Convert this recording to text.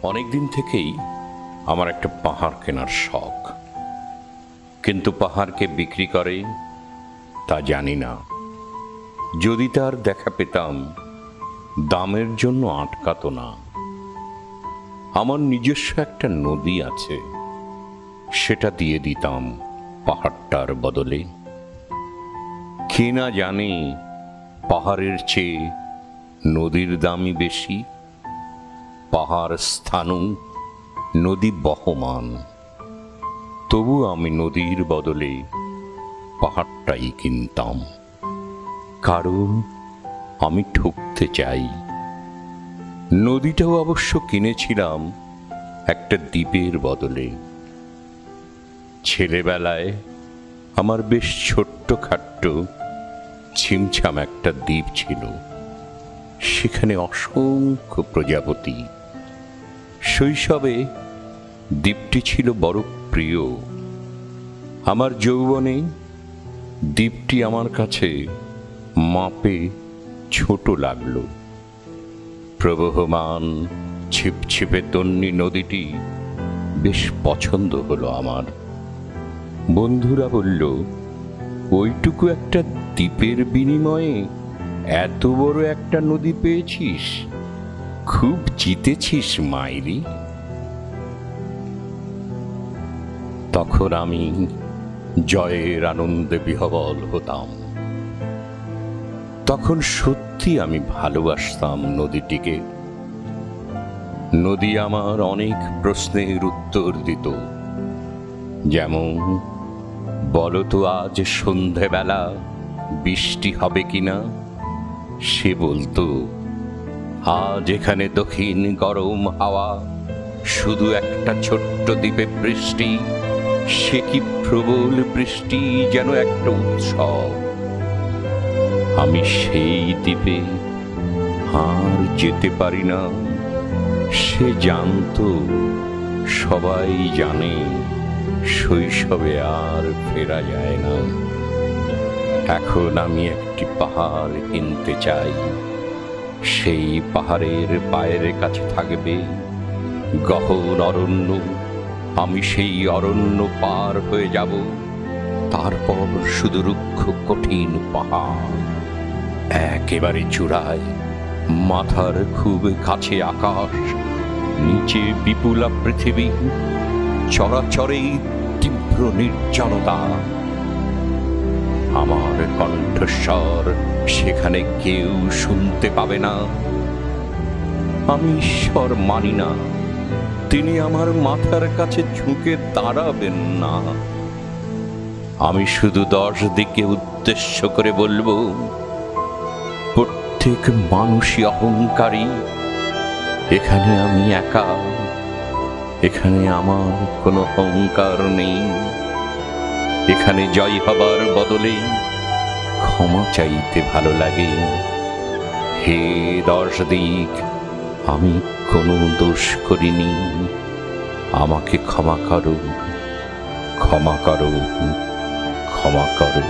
অনেকদিন থেকেই আমার একটা পাহাড় কেনার শখ, কিন্তু পাহাড়কে বিক্রি করে তা জানি না। যদি তার দেখা পেতাম, দামের জন্য আটকাতো না। আমার নিজস্ব একটা নদী আছে, সেটা দিয়ে দিতাম পাহাড়টার বদলে। কে না জানে পাহাড়ের চেয়ে নদীর দামই বেশি। পাহাড় স্থানু, নদী বহমান, তবু আমি নদীর বদলে পাহাড়টাই কিনতাম, কারণ আমি ঠকতে চাই। নদীটাও অবশ্য কিনেছিলাম একটা দ্বীপের বদলে। ছেলেবেলায় আমার বেশ ছোট্ট খাট্ট ছিমছাম একটা দ্বীপ ছিল, সেখানে অসংখ্য প্রজাপতি। শৈশবে দ্বীপটি ছিল বড় প্রিয়। আমার যৌবনে দ্বীপটি আমার কাছে মাপে ছোট লাগলো। প্রবহমান ছিপছিপে তন্বী নদীটি বেশ পছন্দ হলো আমার। বন্ধুরা বলল, ওইটুকু একটা দ্বীপের বিনিময়ে এত বড় একটা নদী পেয়েছিস, খুব জিতেছিস মাইরি। তখন আমি জয়ের আনন্দে বিহ্বল হতাম। তখন সত্যি আমি ভালোবাসতাম নদীটিকে। নদী আমার অনেক প্রশ্নের উত্তর দিত, যেমন, বলতো আজ সন্ধেবেলা বৃষ্টি হবে কিনা। সে বলতো, আজ এখানে দক্ষিণ গরম হাওয়া, শুধু একটা ছোট্ট দ্বীপে বৃষ্টি, সে কি প্রবল বৃষ্টি, যেন একটা উৎসব। আমি সেই দ্বীপে আর যেতে পারি না। সে জানতো, সবাই জানে, শৈশবে আর ফেরা যায় না। এখন আমি একটি পাহাড় কিনতে চাই। সেই পাহাড়ের পায়ের কাছে থাকবে গহন অরণ্য। আমি সেই অরণ্য পার হয়ে যাব, তারপর শুধু রুক্ষ কঠিন পাহাড়। একেবারে চূড়ায় মাথার খুব কাছে আকাশ, নিচে বিপুলা পৃথিবী, চরাচরে তীব্র নির্জনতা। আমার কণ্ঠস্বর সেখানে কেউ শুনতে পাবে না। আমি ঈশ্বর মানি না, তিনি আমার মাথার কাছে ঝুঁকে দাঁড়াবেন না। আমি শুধু 10 দিকে উদ্দেশ্য করে বলবো, প্রত্যেক মানুষই অহংকারী। এখানে আমি একা, এখানে আমার কোনো অহংকার নেই। এখানে জয় হবার বদলে ক্ষমা চাইতে ভালো লাগে। হে 10 দিক, আমি কোনো দোষ করিনি, আমাকে ক্ষমা করো, ক্ষমা করো, ক্ষমা করো।